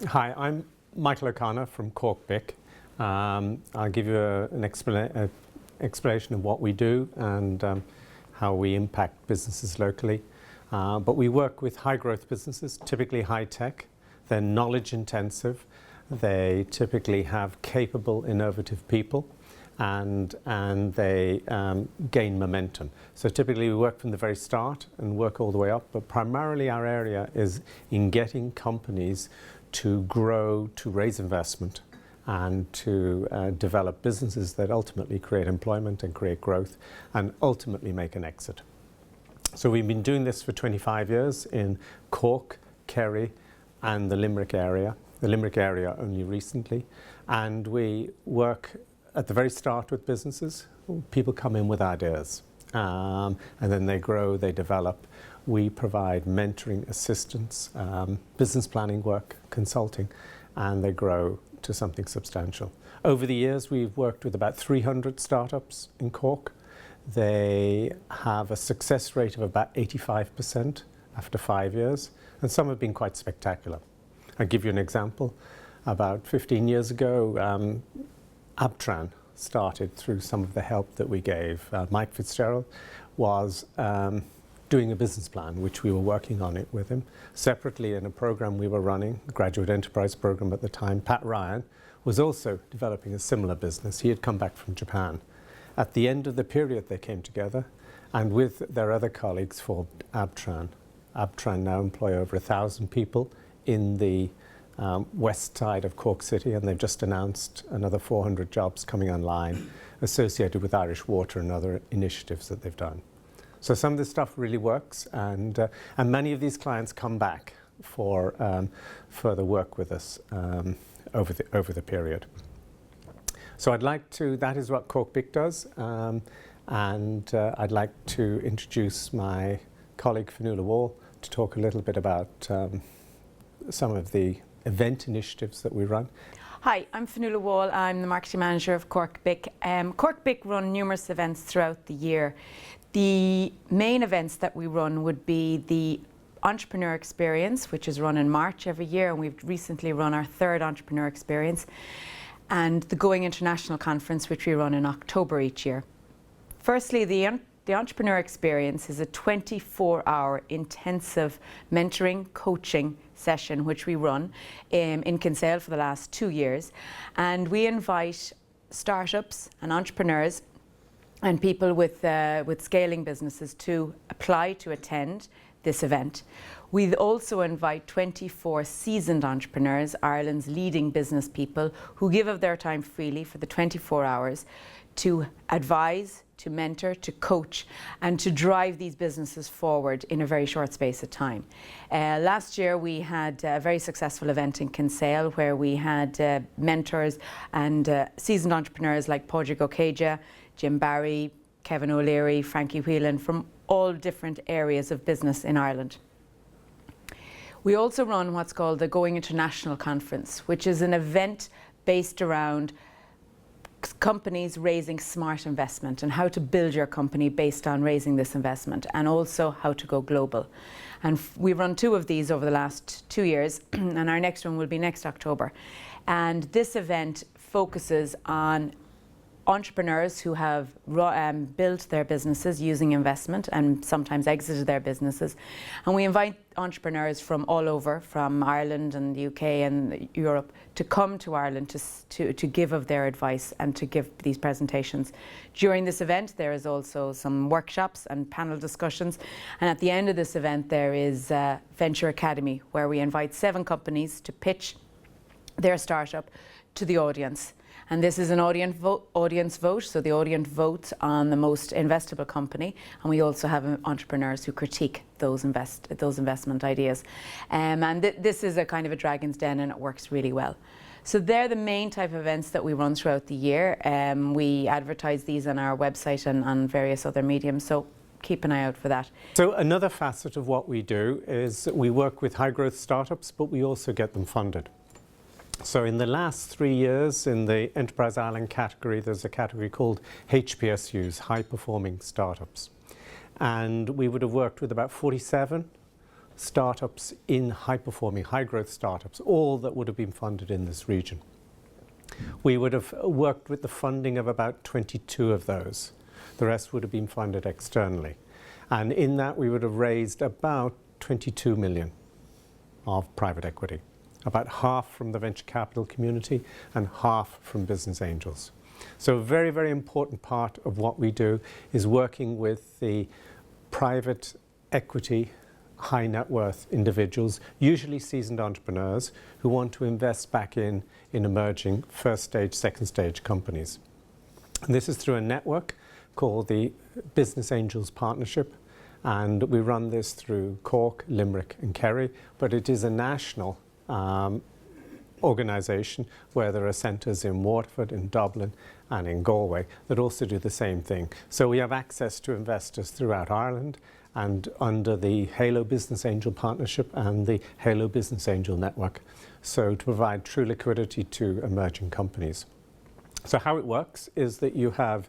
Hi, I'm Michael O'Connor from CorkBIC. I'll give you an explanation of what we do and how we impact businesses locally. But we work with high growth businesses, typically high tech. They're knowledge intensive. They typically have capable, innovative people, and they gain momentum. So typically we work from the very start and work all the way up, but primarily our area is in getting companies to grow, to raise investment, and to develop businesses that ultimately create employment and create growth and ultimately make an exit. So we've been doing this for 25 years in Cork, Kerry and the Limerick area. The Limerick area only recently. And we work at the very start with businesses. People come in with ideas and then they grow, they develop. We provide mentoring, assistance, business planning work, consulting, and they grow to something substantial. Over the years, we've worked with about 300 startups in Cork. They have a success rate of about 85% after 5 years, and some have been quite spectacular. I'll give you an example. About 15 years ago, Abtran started through some of the help that we gave. Mike Fitzgerald was doing a business plan, which we were working on it with him. Separately, in a program we were running, a graduate enterprise program at the time, Pat Ryan was also developing a similar business. He had come back from Japan. At the end of the period, they came together and with their other colleagues formed Abtran. Abtran now employ over 1,000 people in the west side of Cork City, and they've just announced another 400 jobs coming online associated with Irish Water and other initiatives that they've done. So some of this stuff really works, and many of these clients come back for further work with us over the period. So that is what CorkBIC does, and I'd like to introduce my colleague Fionnuala Wall to talk a little bit about some of the event initiatives that we run. Hi, I'm Fionnuala Wall. I'm the marketing manager of CorkBIC. CorkBIC run numerous events throughout the year. The main events that we run would be the Entrepreneur Experience, which is run in March every year, and we've recently run our third Entrepreneur Experience, and the Going International Conference, which we run in October each year. Firstly, the Entrepreneur Experience is a 24-hour intensive mentoring, coaching session which we run in Kinsale for the last 2 years, and we invite startups and entrepreneurs and people with scaling businesses to apply to attend this event. We also invite 24 seasoned entrepreneurs, Ireland's leading business people, who give of their time freely for the 24 hours to advise, to mentor, to coach, and to drive these businesses forward in a very short space of time. Last year we had a very successful event in Kinsale where we had mentors and seasoned entrepreneurs like Padraig O'Caja, Jim Barry, Kevin O'Leary, Frankie Whelan, from all different areas of business in Ireland. We also run what's called the Going International Conference, which is an event based around companies raising smart investment and how to build your company based on raising this investment, and also how to go global. And we've run 2 of these over the last 2 years, and our next one will be next October. And this event focuses on entrepreneurs who have built their businesses using investment and sometimes exited their businesses. And we invite entrepreneurs from all over, from Ireland and the UK and Europe, to come to Ireland to give of their advice and to give these presentations. During this event, there is also some workshops and panel discussions. And at the end of this event, there is Venture Academy, where we invite 7 companies to pitch their startup to the audience. And this is an audience vote, so the audience votes on the most investable company, and we also have entrepreneurs who critique those investment ideas. And this is a kind of a dragon's den, and it works really well. So they're the main type of events that we run throughout the year. We advertise these on our website and on various other mediums, so keep an eye out for that. So another facet of what we do is we work with high growth startups, but we also get them funded. So in the last 3 years in the Enterprise Ireland category, there's a category called HPSUs, High Performing Startups. And we would have worked with about 47 startups in high-performing, high-growth startups, all that would have been funded in this region. We would have worked with the funding of about 22 of those. The rest would have been funded externally. And in that, we would have raised about 22 million of private equity, about half from the venture capital community and half from business angels. So a very, very important part of what we do is working with the private equity, high net worth individuals, usually seasoned entrepreneurs, who want to invest back in emerging first stage, second stage companies. And this is through a network called the Business Angels Partnership, and we run this through Cork, Limerick and Kerry, but it is a national organisation where there are centres in Waterford, in Dublin and in Galway that also do the same thing. So we have access to investors throughout Ireland and under the Halo Business Angel Partnership and the Halo Business Angel Network, so to provide true liquidity to emerging companies. So how it works is that you have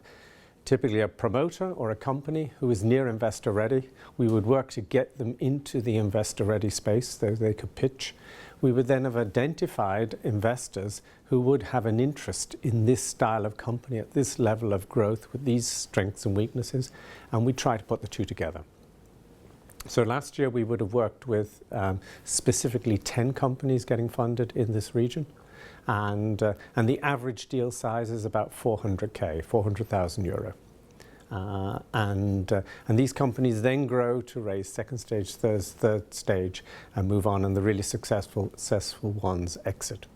typically a promoter or a company who is near investor ready. We would work to get them into the investor ready space so they could pitch. We would then have identified investors who would have an interest in this style of company at this level of growth with these strengths and weaknesses, and we try to put the two together. So last year we would have worked with specifically 10 companies getting funded in this region, and the average deal size is about 400k, 400,000 euro. And these companies then grow to raise second stage, third stage, and move on, and the really successful ones exit.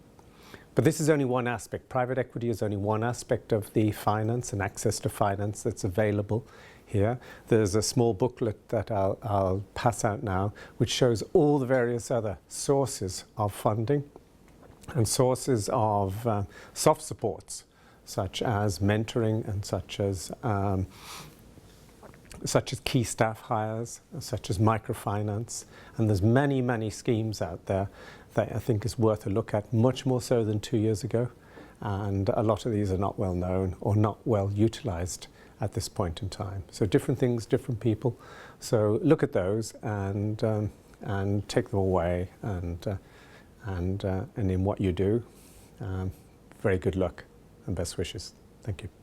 But this is only one aspect. Private equity is only one aspect of the finance and access to finance that's available here. There's a small booklet that I'll pass out now, which shows all the various other sources of funding and sources of soft supports, such as mentoring and such as key staff hires, such as microfinance. And there's many, many schemes out there that I think is worth a look at, much more so than 2 years ago. And a lot of these are not well known or not well utilized at this point in time. So different things, different people. So look at those and take them away, and in what you do, very good luck and best wishes. Thank you.